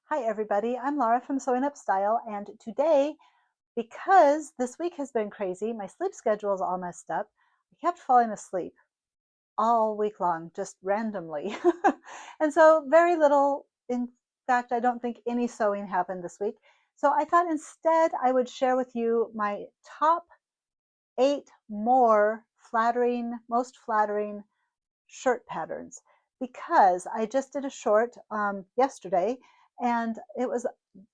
Hi everybody, I'm Laura from Sewing Up Style, and today, because this week has been crazy, my sleep schedule is all messed up. I kept falling asleep all week long, just randomly. And so very little, in fact, I don't think any sewing happened this week. So I thought instead I would share with you my top 8 more most flattering shirt patterns, because I just did a short yesterday and it was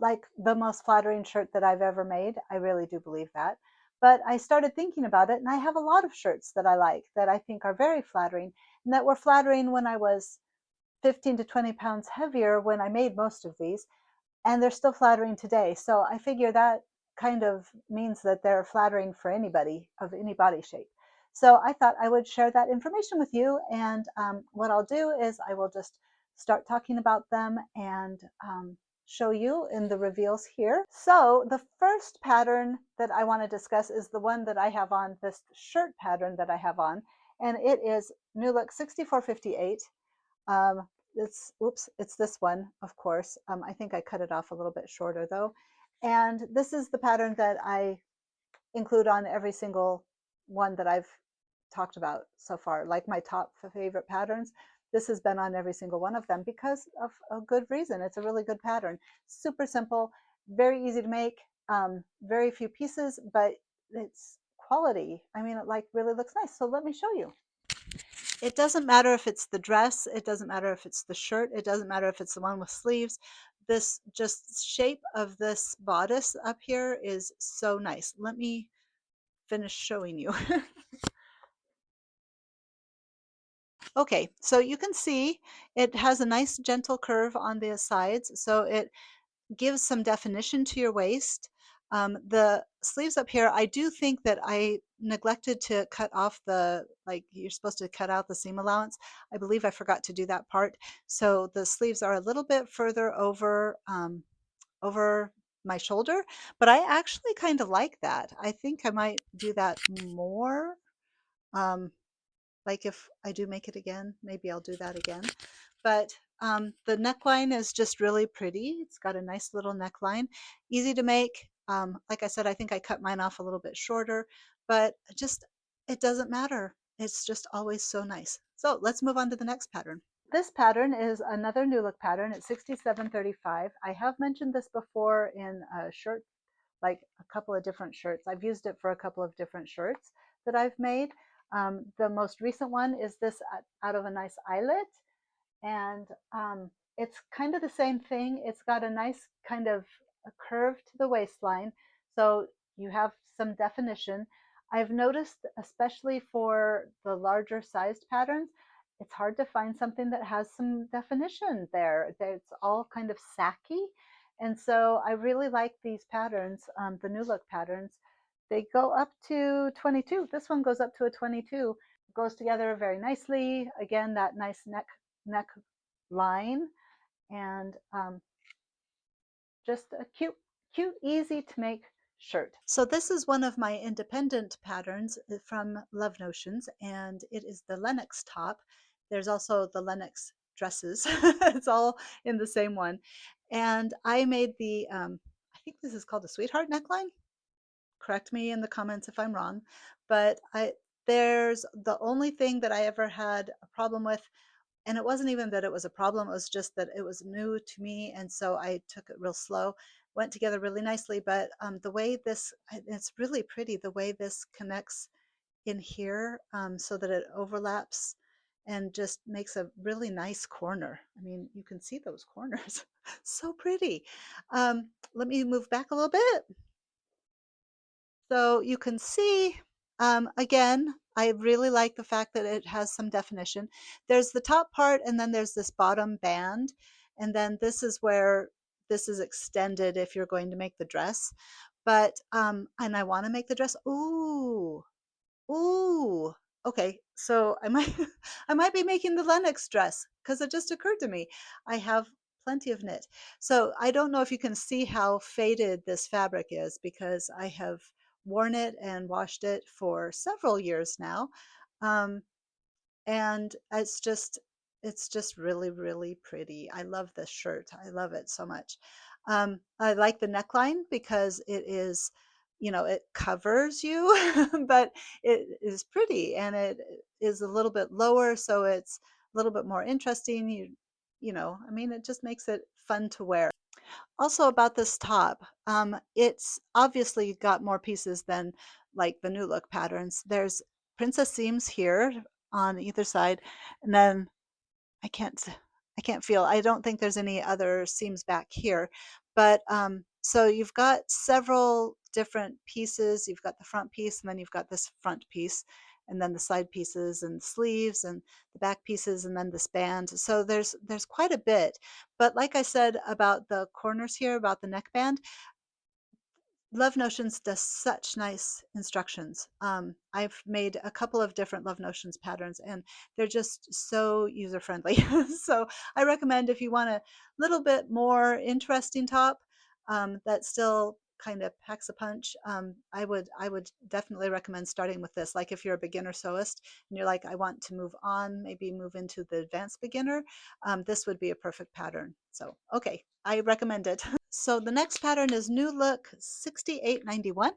like the most flattering shirt that I've ever made. I really do believe that. But I started thinking about it, and I have a lot of shirts that I like that I think are very flattering and that were flattering when I was 15 to 20 pounds heavier when I made most of these, and they're still flattering today. So I figure that kind of means that they're flattering for anybody of any body shape. So I thought I would share that information with you. And what I'll do is I will just start talking about them and show you in the reveals here. So the first pattern that I want to discuss is the one that I have on, this shirt pattern that I have on, and it is New Look 6458. It's this one, of course. I think I cut it off a little bit shorter though. And this is the pattern that I include on every single one that I've talked about so far, like my top favorite patterns. This has been on every single one of them because of a good reason. It's a really good pattern. Super simple, very easy to make, very few pieces, but it's quality. I mean, it like really looks nice. So let me show you. It doesn't matter if it's the dress, it doesn't matter if it's the shirt, it doesn't matter if it's the one with sleeves. This just shape of this bodice up here is so nice. Let me finish showing you. Okay, so you can see it has a nice gentle curve on the sides, so it gives some definition to your waist. The sleeves up here, I do think that I neglected to cut off like you're supposed to cut out the seam allowance. I believe I forgot to do that part. So the sleeves are a little bit further over my shoulder, but I actually kind of like that. I think I might do that more. Um, like if I do make it again, maybe I'll do that again. But the neckline is just really pretty. It's got a nice little neckline, easy to make. Like I said, I think I cut mine off a little bit shorter, but just it doesn't matter. It's just always so nice. So let's move on to the next pattern. This pattern is another New Look pattern. It's 6735. I have mentioned this before in a shirt, like a couple of different shirts. I've used it for a couple of different shirts that I've made. The most recent one is this out of a nice eyelet, and it's kind of the same thing. It's got a nice kind of a curve to the waistline, so you have some definition. I've noticed, especially for the larger sized patterns, it's hard to find something that has some definition there. It's all kind of sacky. And so I really like these patterns, the New Look patterns. They go up to 22. This one goes up to a 22. Goes together very nicely. Again, that nice neck line, and just a cute, easy to make shirt. So this is one of my independent patterns from Love Notions, and it is the Lennox top. There's also the Lennox dresses. It's all in the same one. And I made I think this is called a sweetheart neckline. Correct me in the comments if I'm wrong, but there's the only thing that I ever had a problem with, and it wasn't even that it was a problem, it was just that it was new to me, and so I took it real slow. Went together really nicely, but the way it's really pretty the way this connects in here, so that it overlaps and just makes a really nice corner. I mean, you can see those corners. So pretty. Let me move back a little bit. So you can see, again, I really like the fact that it has some definition. There's the top part, and then there's this bottom band, and then this is where this is extended if you're going to make the dress. But and I want to make the dress. Ooh, ooh. Okay, so I might I might be making the Lennox dress because it just occurred to me. I have plenty of knit. So I don't know if you can see how faded this fabric is because I have worn it and washed it for several years now. And it's just it's just really, really pretty. I love this shirt. I love it so much. I like the neckline because it is, it covers you, but it is pretty and it is a little bit lower, so it's a little bit more interesting. I mean, it just makes it fun to wear. Also about this top, it's obviously got more pieces than like the New Look patterns. There's princess seams here on either side, and then I can't I can't feel. I don't think there's any other seams back here. But so you've got several different pieces. You've got the front piece, and then you've got this front piece, and then the side pieces and sleeves and the back pieces, and then this band. So there's quite a bit. But like I said about the corners here, about the neckband, Love Notions does such nice instructions. I've made a couple of different Love Notions patterns and they're just so user friendly. So I recommend if you want a little bit more interesting top that still kind of packs a punch, I would definitely recommend starting with this. Like if you're a beginner sewist and you're like, I want to move on, maybe move into the advanced beginner, this would be a perfect pattern. So, okay, I recommend it. So the next pattern is New Look 6891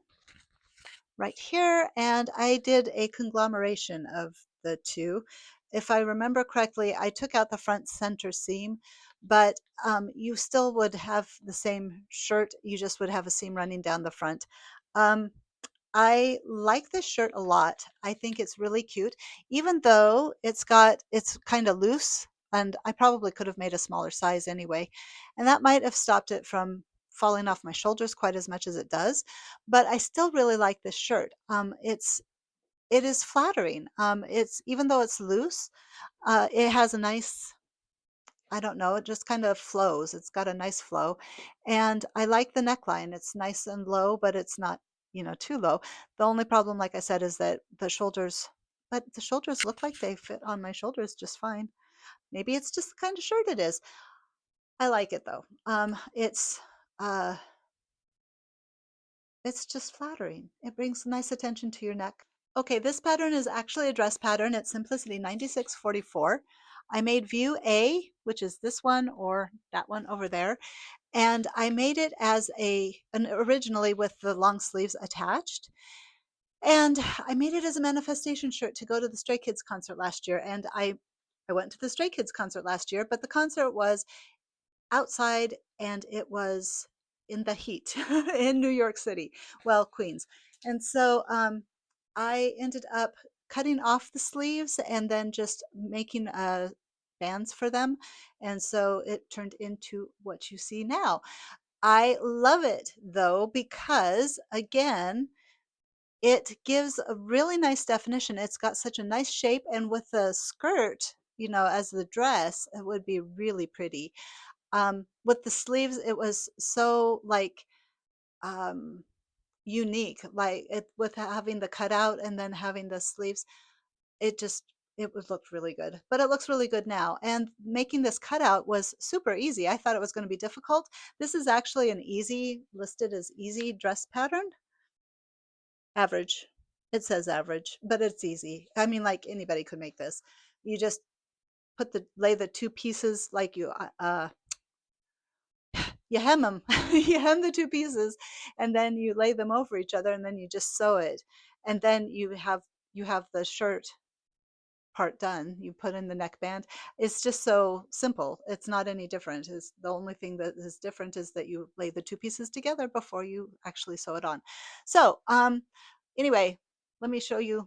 right here. And I did a conglomeration of the two. If I remember correctly, I took out the front center seam, but you still would have the same shirt. You just would have a seam running down the front. Um, I like this shirt a lot. I think it's really cute, even though it's kind of loose, and I probably could have made a smaller size anyway. And that might have stopped it from falling off my shoulders quite as much as it does. But I still really like this shirt. It is flattering. It's even though it's loose, it has a nice, I don't know, it just kind of flows. It's got a nice flow. And I like the neckline. It's nice and low, but it's not, too low. The only problem, like I said, is that but the shoulders look like they fit on my shoulders just fine. Maybe it's just the kind of shirt it is. I like it though. Uh it's just flattering. It brings nice attention to your neck. Okay, this pattern is actually a dress pattern. It's Simplicity 9644. I made view A, which is this one or that one over there, and I made it as originally with the long sleeves attached. And I made it as a manifestation shirt to go to the Stray Kids concert last year. And I went to the Stray Kids concert last year, but the concert was outside and it was in the heat in New York City, well, Queens. And so I ended up cutting off the sleeves and then just making bands for them. And so it turned into what you see now. I love it though, because again, it gives a really nice definition. It's got such a nice shape, and with the skirt, as the dress, it would be really pretty. With the sleeves, it was so like um, unique, like it with having the cutout and then having the sleeves. It would look really good, but it looks really good now. And making this cutout was super easy. I thought it was going to be difficult. This is actually an easy, listed as easy dress pattern. Average. It says average, but it's easy. I mean, like anybody could make this. You just lay the two pieces like you hem them. You hem the two pieces and then you lay them over each other and then you just sew it. And then you have the shirt part done. You put in the neckband. It's just so simple. It's not any different. It's the only thing that is different is that you lay the two pieces together before you actually sew it on. So, anyway, let me show you,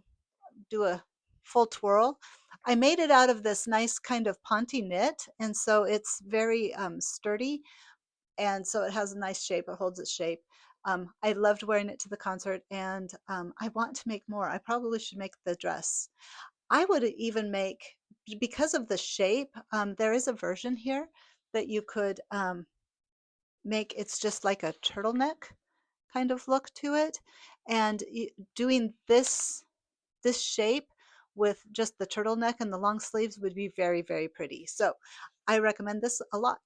do a full twirl. I made it out of this nice kind of ponte knit, and so it's very sturdy, and so it has a nice shape. It holds its shape. I loved wearing it to the concert, and I want to make more. I probably should make the dress. I would even make, because of the shape, there is a version here that you could make. It's just like a turtleneck kind of look to it, and doing this shape with just the turtleneck and the long sleeves would be very, very pretty. So I recommend this a lot.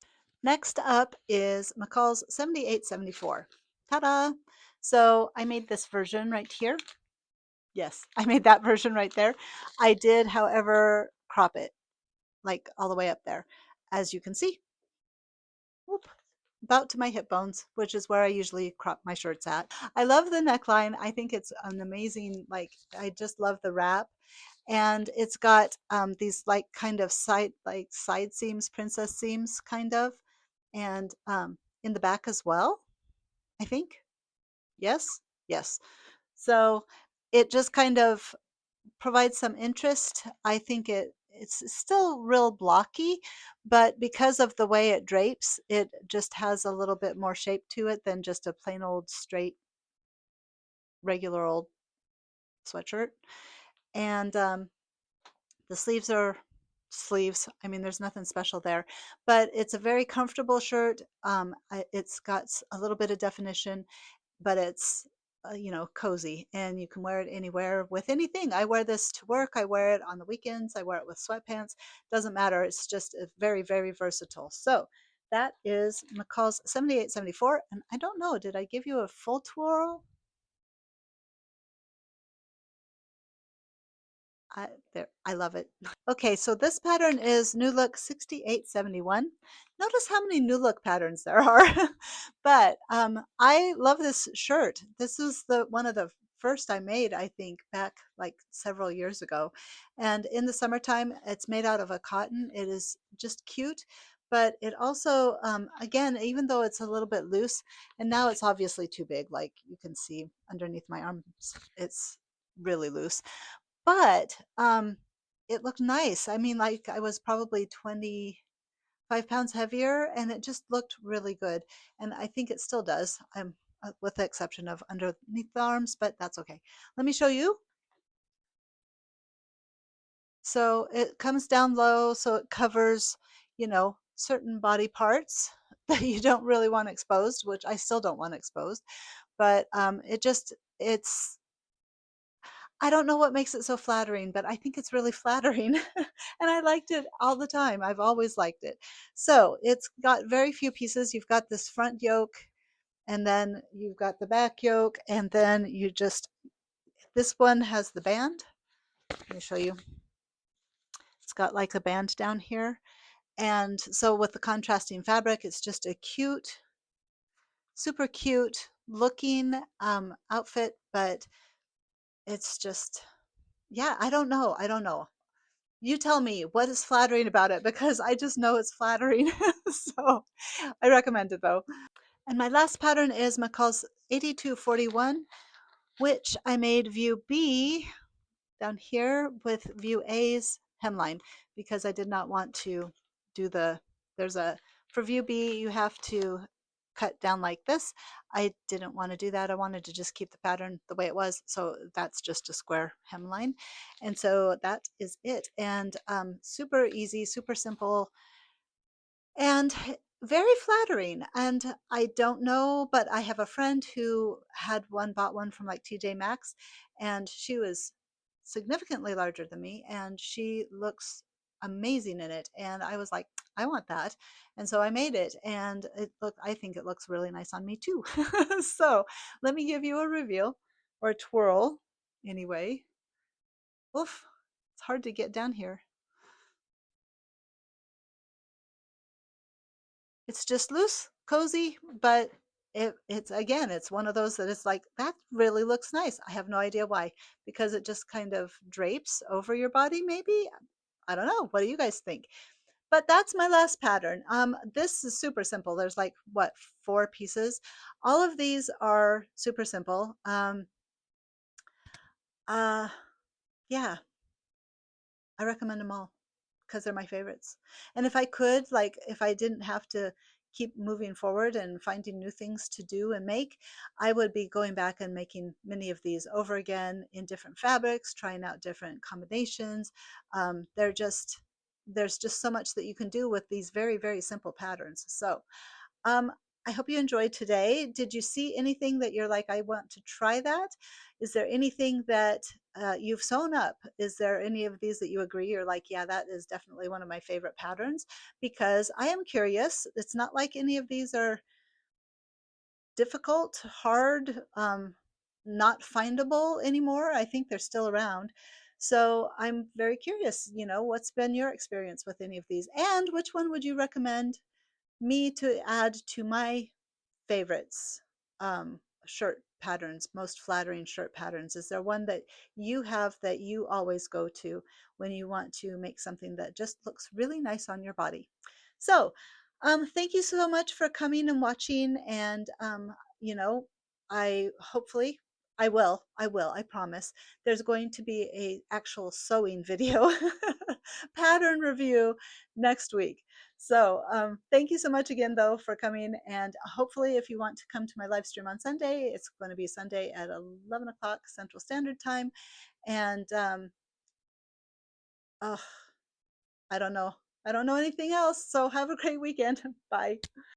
Next up is McCall's 7874. Ta-da! So I made this version right here. Yes, I made that version right there. I did, however, crop it. like all the way up there, as you can see. Whoop, about to my hip bones, which is where I usually crop my shirts at. I love the neckline. I think it's an amazing, like, I just love the wrap. And it's got these like kind of side seams, princess seams, kind of, and in the back as well, I think. Yes, yes. So it just kind of provides some interest. I think it's still real blocky, but because of the way it drapes, it just has a little bit more shape to it than just a plain old straight regular old sweatshirt. And the sleeves are sleeves. I mean, there's nothing special there, but it's a very comfortable shirt. It's got a little bit of definition, but it's cozy, and you can wear it anywhere with anything. I wear this to work. I wear it on the weekends. I wear it with sweatpants. Doesn't matter. It's just very, very versatile. So that is McCall's 7874. And I don't know, did I give you a full twirl? I love it. Okay, so this pattern is New Look 6871. Notice how many New Look patterns there are. But I love this shirt. This is the one of the first I made, I think, back like several years ago. And in the summertime, it's made out of a cotton. It is just cute, but it also, again, even though it's a little bit loose, and now it's obviously too big, like you can see underneath my arms, it's really loose, but it looked nice. I mean, like I was probably 25 pounds heavier, and it just looked really good. And I think it still does. With the exception of underneath the arms, but that's okay. Let me show you. So it comes down low, so it covers, certain body parts that you don't really want exposed, which I still don't want exposed. But I don't know what makes it so flattering, but I think it's really flattering. And I liked it all the time. I've always liked it. So it's got very few pieces. You've got this front yoke, and then you've got the back yoke, and then this one has the band. Let me show you. It's got like a band down here. And so with the contrasting fabric, it's just a cute, super cute looking outfit, but it's just, yeah, I don't know. I don't know. You tell me what is flattering about it, because I just know it's flattering. So I recommend it though. And my last pattern is McCall's 8241, which I made view B down here with view A's hemline, because I did not want to do there's a, for view B, you have to cut down like this. I didn't want to do that. I wanted to just keep the pattern the way it was. So that's just a square hemline. And so that is it. And super easy, super simple, and very flattering. And I don't know, but I have a friend who bought one from like TJ Maxx, and she was significantly larger than me, and she looks amazing in it. And I was like, I want that. And so I made it, and I think it looks really nice on me too. So let me give you a reveal, or a twirl anyway. Oof, it's hard to get down here. It's just loose, cozy, but it's again, it's one of those that it's like, that really looks nice. I have no idea why, because it just kind of drapes over your body, maybe. I don't know. What do you guys think? But that's my last pattern. This is super simple. There's like what, 4 pieces. All of these are super simple. Uh, yeah, I recommend them all, because they're my favorites. And if I could, like, if I didn't have to keep moving forward and finding new things to do and make, I would be going back and making many of these over again in different fabrics, trying out different combinations. There's just so much that you can do with these very, very simple patterns. So um, I hope you enjoyed today. Did you see anything that you're like, I want to try that? Is there anything that you've sewn up? Is there any of these that you agree? You're like, yeah, that is definitely one of my favorite patterns, because I am curious. It's not like any of these are difficult, hard, not findable anymore. I think they're still around. So I'm very curious, what's been your experience with any of these, and which one would you recommend me to add to my favorites, shirt patterns, most flattering shirt patterns? Is there one that you have that you always go to when you want to make something that just looks really nice on your body? So, thank you so much for coming and watching. And, you know, I hopefully, I promise. There's going to be a actual sewing video pattern review next week. So thank you so much again, though, for coming. And hopefully, if you want to come to my live stream on Sunday, it's going to be Sunday at 11 o'clock Central Standard Time. And oh, I don't know. I don't know anything else. So have a great weekend. Bye.